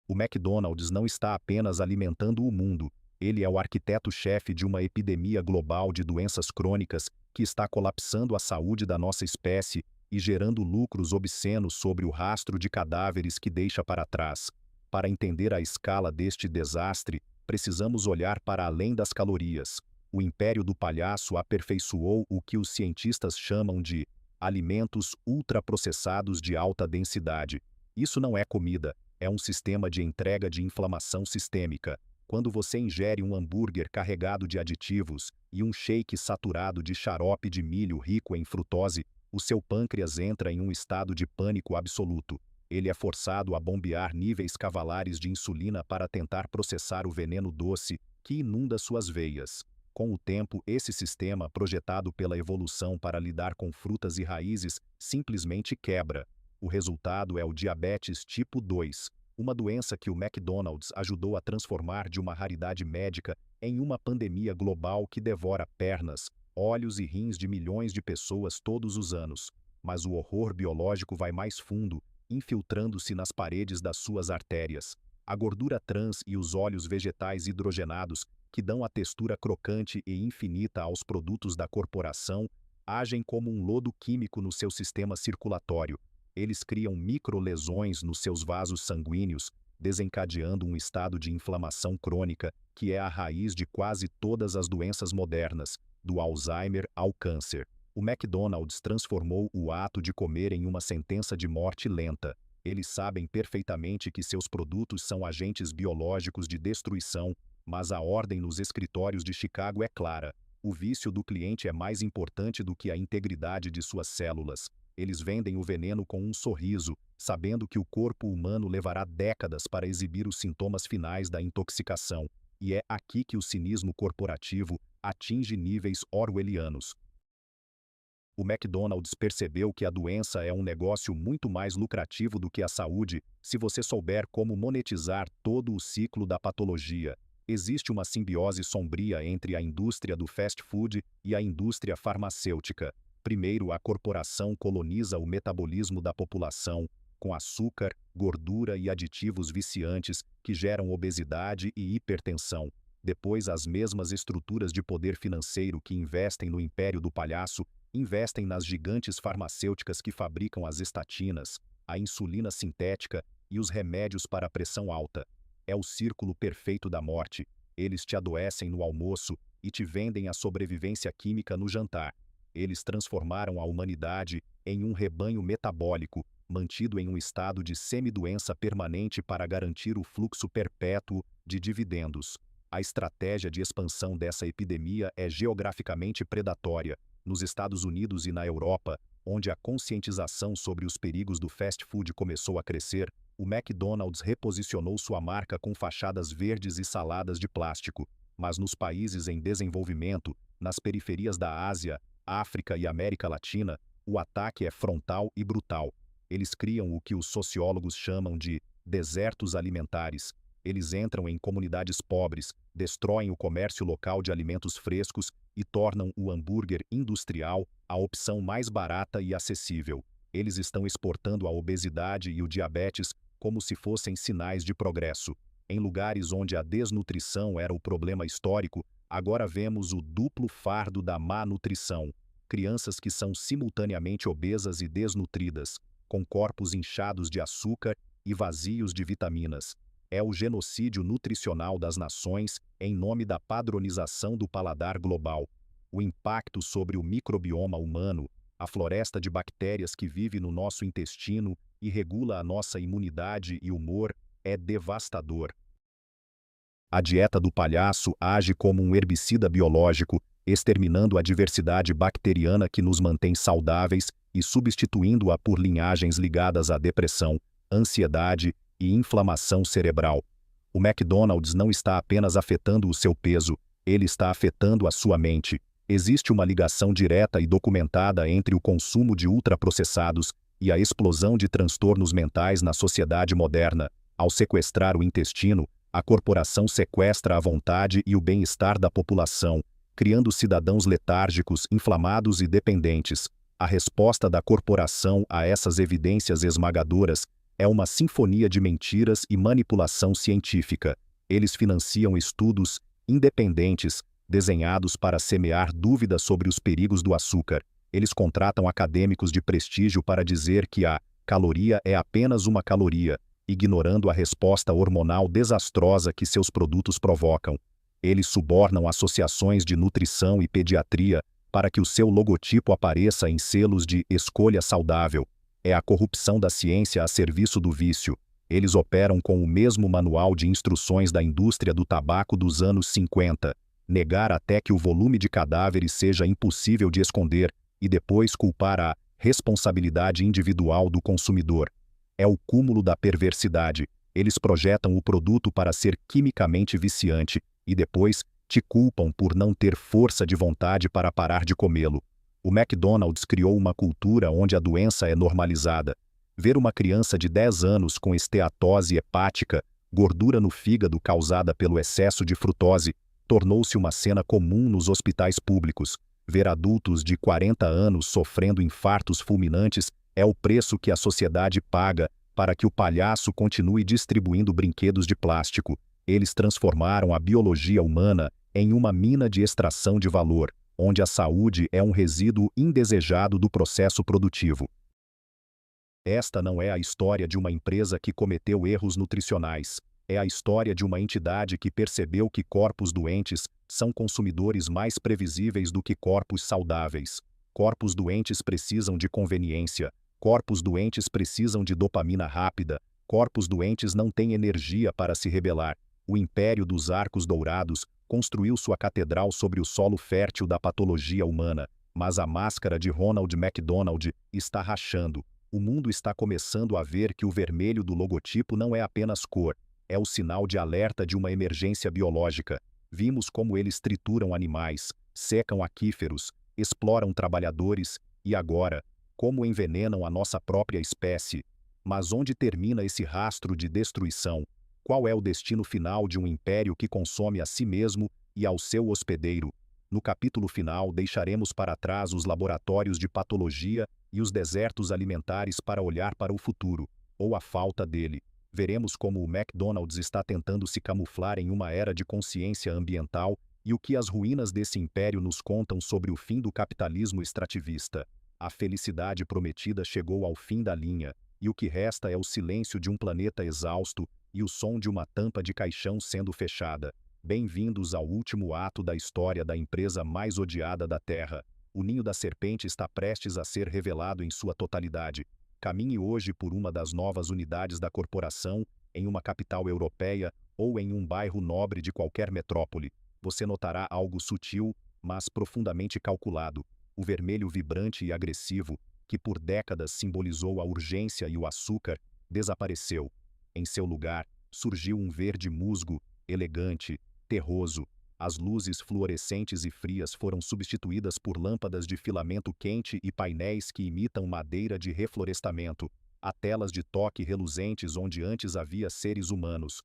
O McDonald's não está apenas alimentando o mundo, ele é o arquiteto-chefe de uma epidemia global de doenças crônicas que está colapsando a saúde da nossa espécie e gerando lucros obscenos sobre o rastro de cadáveres que deixa para trás. Para entender a escala deste desastre, precisamos olhar para além das calorias. O império do palhaço aperfeiçoou o que os cientistas chamam de alimentos ultraprocessados de alta densidade. Isso não é comida, é um sistema de entrega de inflamação sistêmica. Quando você ingere um hambúrguer carregado de aditivos e um shake saturado de xarope de milho rico em frutose, o seu pâncreas entra em um estado de pânico absoluto. Ele é forçado a bombear níveis cavalares de insulina para tentar processar o veneno doce que inunda suas veias. Com o tempo, esse sistema, projetado pela evolução para lidar com frutas e raízes, simplesmente quebra. O resultado é o diabetes tipo 2, uma doença que o McDonald's ajudou a transformar de uma raridade médica em uma pandemia global que devora pernas, olhos e rins de milhões de pessoas todos os anos. Mas o horror biológico vai mais fundo, infiltrando-se nas paredes das suas artérias. A gordura trans e os óleos vegetais hidrogenados, que dão a textura crocante e infinita aos produtos da corporação, agem como um lodo químico no seu sistema circulatório. Eles criam microlesões nos seus vasos sanguíneos, desencadeando um estado de inflamação crônica que é a raiz de quase todas as doenças modernas, do Alzheimer ao câncer. O McDonald's transformou o ato de comer em uma sentença de morte lenta. Eles sabem perfeitamente que seus produtos são agentes biológicos de destruição, mas a ordem nos escritórios de Chicago é clara. O vício do cliente é mais importante do que a integridade de suas células. Eles vendem o veneno com um sorriso, sabendo que o corpo humano levará décadas para exibir os sintomas finais da intoxicação. E é aqui que o cinismo corporativo atinge níveis orwellianos. O McDonald's percebeu que a doença é um negócio muito mais lucrativo do que a saúde se você souber como monetizar todo o ciclo da patologia. Existe uma simbiose sombria entre a indústria do fast food e a indústria farmacêutica. Primeiro, a corporação coloniza o metabolismo da população, com açúcar, gordura e aditivos viciantes que geram obesidade e hipertensão. Depois, as mesmas estruturas de poder financeiro que investem no império do palhaço investem nas gigantes farmacêuticas que fabricam as estatinas, a insulina sintética e os remédios para a pressão alta. É o círculo perfeito da morte. Eles te adoecem no almoço e te vendem a sobrevivência química no jantar. Eles transformaram a humanidade em um rebanho metabólico, mantido em um estado de semidoença permanente para garantir o fluxo perpétuo de dividendos. A estratégia de expansão dessa epidemia é geograficamente predatória. Nos Estados Unidos e na Europa, onde a conscientização sobre os perigos do fast food começou a crescer, o McDonald's reposicionou sua marca com fachadas verdes e saladas de plástico. Mas nos países em desenvolvimento, nas periferias da Ásia, África e América Latina, o ataque é frontal e brutal. Eles criam o que os sociólogos chamam de desertos alimentares. Eles entram em comunidades pobres, destroem o comércio local de alimentos frescos e tornam o hambúrguer industrial a opção mais barata e acessível. Eles estão exportando a obesidade e o diabetes como se fossem sinais de progresso. Em lugares onde a desnutrição era o problema histórico, agora vemos o duplo fardo da má nutrição. Crianças que são simultaneamente obesas e desnutridas, com corpos inchados de açúcar e vazios de vitaminas. É o genocídio nutricional das nações em nome da padronização do paladar global. O impacto sobre o microbioma humano, a floresta de bactérias que vive no nosso intestino e regula a nossa imunidade e humor, é devastador. A dieta do palhaço age como um herbicida biológico, exterminando a diversidade bacteriana que nos mantém saudáveis e substituindo-a por linhagens ligadas à depressão, ansiedade e inflamação cerebral. O McDonald's não está apenas afetando o seu peso, ele está afetando a sua mente. Existe uma ligação direta e documentada entre o consumo de ultraprocessados e a explosão de transtornos mentais na sociedade moderna. Ao sequestrar o intestino, a corporação sequestra a vontade e o bem-estar da população, criando cidadãos letárgicos, inflamados e dependentes. A resposta da corporação a essas evidências esmagadoras é uma sinfonia de mentiras e manipulação científica. Eles financiam estudos independentes, desenhados para semear dúvidas sobre os perigos do açúcar. Eles contratam acadêmicos de prestígio para dizer que a caloria é apenas uma caloria, ignorando a resposta hormonal desastrosa que seus produtos provocam. Eles subornam associações de nutrição e pediatria para que o seu logotipo apareça em selos de escolha saudável. É a corrupção da ciência a serviço do vício. Eles operam com o mesmo manual de instruções da indústria do tabaco dos anos 50. Negar até que o volume de cadáveres seja impossível de esconder e depois culpar a responsabilidade individual do consumidor. É o cúmulo da perversidade. Eles projetam o produto para ser quimicamente viciante e depois te culpam por não ter força de vontade para parar de comê-lo. O McDonald's criou uma cultura onde a doença é normalizada. Ver uma criança de 10 anos com esteatose hepática, gordura no fígado causada pelo excesso de frutose, tornou-se uma cena comum nos hospitais públicos. Ver adultos de 40 anos sofrendo infartos fulminantes é o preço que a sociedade paga para que o palhaço continue distribuindo brinquedos de plástico. Eles transformaram a biologia humana em uma mina de extração de valor, onde a saúde é um resíduo indesejado do processo produtivo. Esta não é a história de uma empresa que cometeu erros nutricionais. É a história de uma entidade que percebeu que corpos doentes são consumidores mais previsíveis do que corpos saudáveis. Corpos doentes precisam de conveniência. Corpos doentes precisam de dopamina rápida. Corpos doentes não têm energia para se rebelar. O império dos arcos dourados construiu sua catedral sobre o solo fértil da patologia humana, mas a máscara de Ronald McDonald está rachando. O mundo está começando a ver que o vermelho do logotipo não é apenas cor, é o sinal de alerta de uma emergência biológica. Vimos como eles trituram animais, secam aquíferos, exploram trabalhadores e agora, como envenenam a nossa própria espécie. Mas onde termina esse rastro de destruição? Qual é o destino final de um império que consome a si mesmo e ao seu hospedeiro? No capítulo final deixaremos para trás os laboratórios de patologia e os desertos alimentares para olhar para o futuro, ou a falta dele. Veremos como o McDonald's está tentando se camuflar em uma era de consciência ambiental e o que as ruínas desse império nos contam sobre o fim do capitalismo extrativista. A felicidade prometida chegou ao fim da linha, e o que resta é o silêncio de um planeta exausto e o som de uma tampa de caixão sendo fechada. Bem-vindos ao último ato da história da empresa mais odiada da Terra. O ninho da serpente está prestes a ser revelado em sua totalidade. Caminhe hoje por uma das novas unidades da corporação, em uma capital europeia ou em um bairro nobre de qualquer metrópole. Você notará algo sutil, mas profundamente calculado. O vermelho vibrante e agressivo, que por décadas simbolizou a urgência e o açúcar, desapareceu. Em seu lugar, surgiu um verde musgo, elegante, terroso. As luzes fluorescentes e frias foram substituídas por lâmpadas de filamento quente e painéis que imitam madeira de reflorestamento. Há telas de toque reluzentes onde antes havia seres humanos.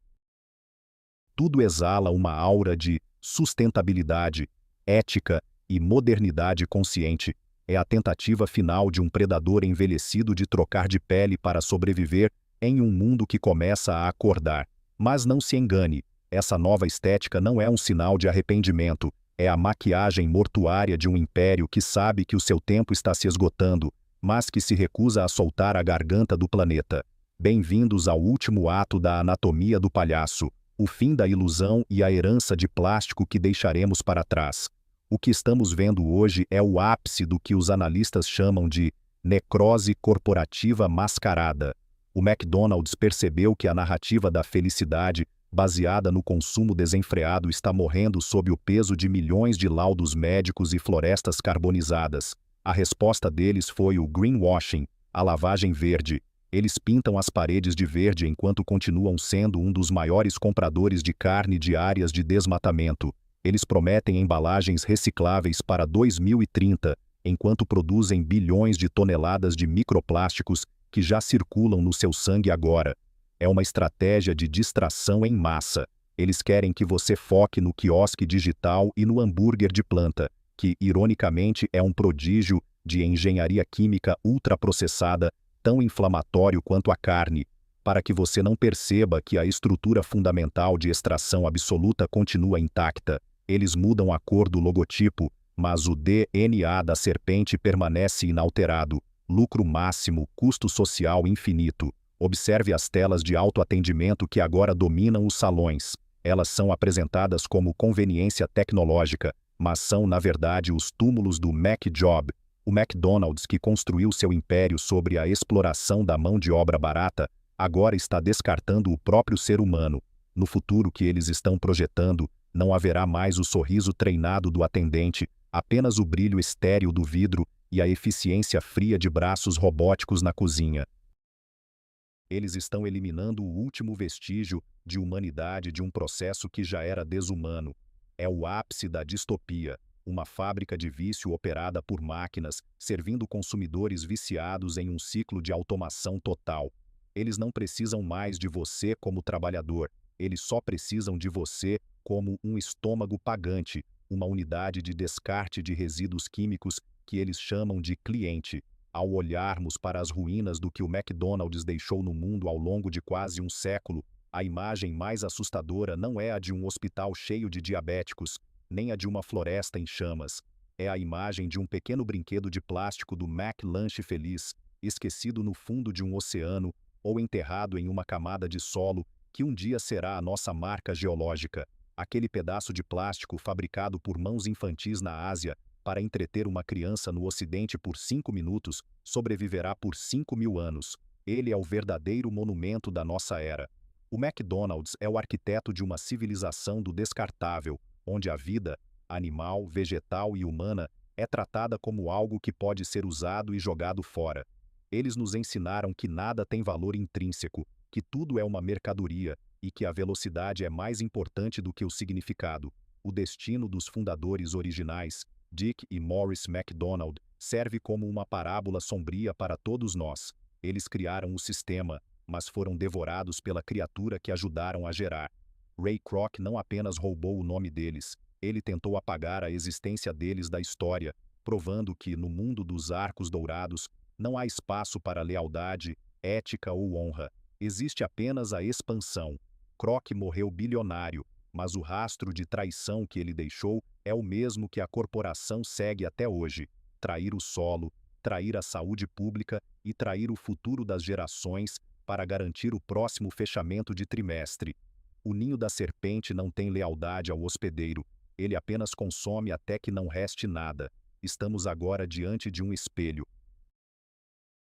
Tudo exala uma aura de sustentabilidade, ética e modernidade consciente. É a tentativa final de um predador envelhecido de trocar de pele para sobreviver em um mundo que começa a acordar. Mas não se engane, essa nova estética não é um sinal de arrependimento, é a maquiagem mortuária de um império que sabe que o seu tempo está se esgotando, mas que se recusa a soltar a garganta do planeta. Bem-vindos ao último ato da anatomia do palhaço, o fim da ilusão e a herança de plástico que deixaremos para trás. O que estamos vendo hoje é o ápice do que os analistas chamam de necrose corporativa mascarada. O McDonald's percebeu que a narrativa da felicidade, baseada no consumo desenfreado, está morrendo sob o peso de milhões de laudos médicos e florestas carbonizadas. A resposta deles foi o greenwashing, a lavagem verde. Eles pintam as paredes de verde enquanto continuam sendo um dos maiores compradores de carne de áreas de desmatamento. Eles prometem embalagens recicláveis para 2030, enquanto produzem bilhões de toneladas de microplásticos que já circulam no seu sangue agora. É uma estratégia de distração em massa. Eles querem que você foque no quiosque digital e no hambúrguer de planta, que, ironicamente, é um prodígio de engenharia química ultraprocessada, tão inflamatório quanto a carne, para que você não perceba que a estrutura fundamental de extração absoluta continua intacta. Eles mudam a cor do logotipo, mas o DNA da serpente permanece inalterado. Lucro máximo, custo social infinito. Observe as telas de autoatendimento que agora dominam os salões. Elas são apresentadas como conveniência tecnológica, mas são, na verdade, os túmulos do McJob. O McDonald's, que construiu seu império sobre a exploração da mão de obra barata, agora está descartando o próprio ser humano. No futuro que eles estão projetando, não haverá mais o sorriso treinado do atendente, apenas o brilho estéril do vidro e a eficiência fria de braços robóticos na cozinha. Eles estão eliminando o último vestígio de humanidade de um processo que já era desumano. É o ápice da distopia, uma fábrica de vício operada por máquinas, servindo consumidores viciados em um ciclo de automação total. Eles não precisam mais de você como trabalhador, eles só precisam de você como um estômago pagante, uma unidade de descarte de resíduos químicos que eles chamam de cliente. Ao olharmos para as ruínas do que o McDonald's deixou no mundo ao longo de quase um século, a imagem mais assustadora não é a de um hospital cheio de diabéticos, nem a de uma floresta em chamas. É a imagem de um pequeno brinquedo de plástico do McLanche feliz, esquecido no fundo de um oceano ou enterrado em uma camada de solo que um dia será a nossa marca geológica. Aquele pedaço de plástico fabricado por mãos infantis na Ásia para entreter uma criança no Ocidente por 5 minutos, sobreviverá por 5.000 anos. Ele é o verdadeiro monumento da nossa era. O McDonald's é o arquiteto de uma civilização do descartável, onde a vida, animal, vegetal e humana, é tratada como algo que pode ser usado e jogado fora. Eles nos ensinaram que nada tem valor intrínseco, que tudo é uma mercadoria e que a velocidade é mais importante do que o significado. O destino dos fundadores originais, Dick e Maurice McDonald, serve como uma parábola sombria para todos nós. Eles criaram o sistema, mas foram devorados pela criatura que ajudaram a gerar. Ray Kroc não apenas roubou o nome deles, ele tentou apagar a existência deles da história, provando que, no mundo dos arcos dourados, não há espaço para lealdade, ética ou honra. Existe apenas a expansão. Kroc morreu bilionário, mas o rastro de traição que ele deixou é o mesmo que a corporação segue até hoje: trair o solo, trair a saúde pública e trair o futuro das gerações para garantir o próximo fechamento de trimestre. O ninho da serpente não tem lealdade ao hospedeiro, ele apenas consome até que não reste nada. Estamos agora diante de um espelho.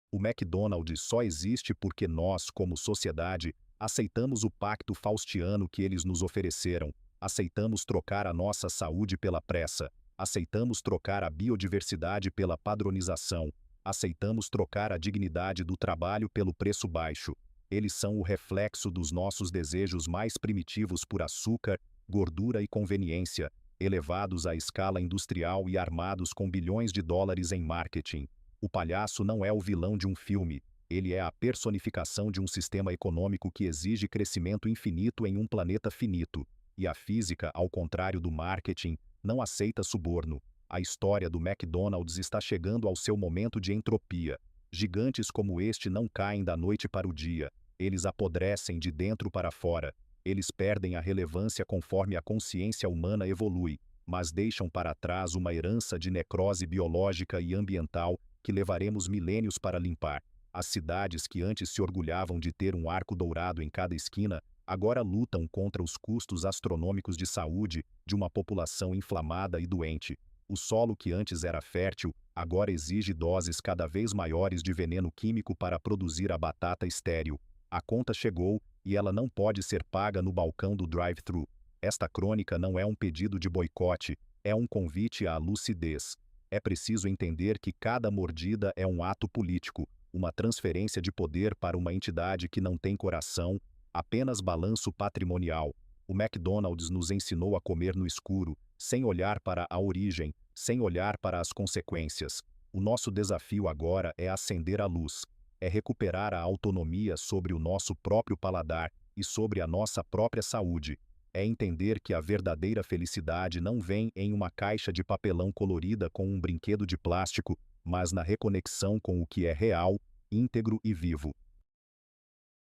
O McDonald's só existe porque nós, como sociedade, aceitamos o pacto faustiano que eles nos ofereceram, aceitamos trocar a nossa saúde pela pressa, aceitamos trocar a biodiversidade pela padronização, aceitamos trocar a dignidade do trabalho pelo preço baixo. Eles são o reflexo dos nossos desejos mais primitivos por açúcar, gordura e conveniência, elevados à escala industrial e armados com bilhões de dólares em marketing. O palhaço não é o vilão de um filme, ele é a personificação de um sistema econômico que exige crescimento infinito em um planeta finito. E a física, ao contrário do marketing, não aceita suborno. A história do McDonald's está chegando ao seu momento de entropia. Gigantes como este não caem da noite para o dia. Eles apodrecem de dentro para fora. Eles perdem a relevância conforme a consciência humana evolui, mas deixam para trás uma herança de necrose biológica e ambiental que levaremos milênios para limpar. As cidades que antes se orgulhavam de ter um arco dourado em cada esquina, agora lutam contra os custos astronômicos de saúde de uma população inflamada e doente. O solo que antes era fértil, agora exige doses cada vez maiores de veneno químico para produzir a batata estéril. A conta chegou e ela não pode ser paga no balcão do drive-thru. Esta crônica não é um pedido de boicote, é um convite à lucidez. É preciso entender que cada mordida é um ato político, uma transferência de poder para uma entidade que não tem coração, apenas balanço patrimonial. O McDonald's nos ensinou a comer no escuro, sem olhar para a origem, sem olhar para as consequências. O nosso desafio agora é acender a luz, é recuperar a autonomia sobre o nosso próprio paladar e sobre a nossa própria saúde. É entender que a verdadeira felicidade não vem em uma caixa de papelão colorida com um brinquedo de plástico, mas na reconexão com o que é real, íntegro e vivo.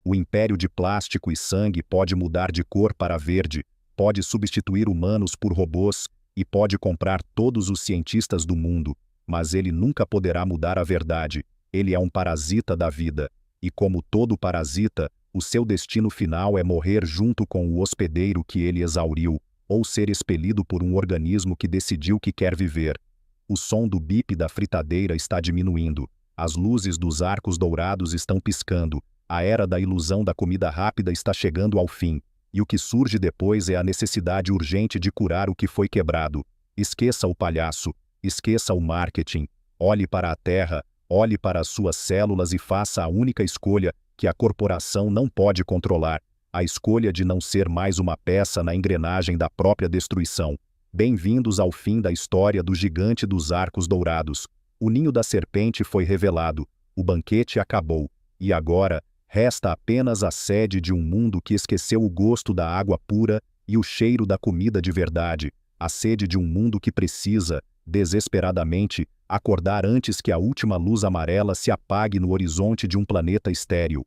O império de plástico e sangue pode mudar de cor para verde, pode substituir humanos por robôs e pode comprar todos os cientistas do mundo, mas ele nunca poderá mudar a verdade. Ele é um parasita da vida, e como todo parasita, o seu destino final é morrer junto com o hospedeiro que ele exauriu, ou ser expelido por um organismo que decidiu que quer viver. O som do bip da fritadeira está diminuindo, as luzes dos arcos dourados estão piscando, a era da ilusão da comida rápida está chegando ao fim, e o que surge depois é a necessidade urgente de curar o que foi quebrado. Esqueça o palhaço, esqueça o marketing, olhe para a terra, olhe para as suas células e faça a única escolha que a corporação não pode controlar, a escolha de não ser mais uma peça na engrenagem da própria destruição. Bem-vindos ao fim da história do gigante dos arcos dourados. O ninho da serpente foi revelado, o banquete acabou, e agora resta apenas a sede de um mundo que esqueceu o gosto da água pura e o cheiro da comida de verdade, a sede de um mundo que precisa, desesperadamente, acordar antes que a última luz amarela se apague no horizonte de um planeta estéril.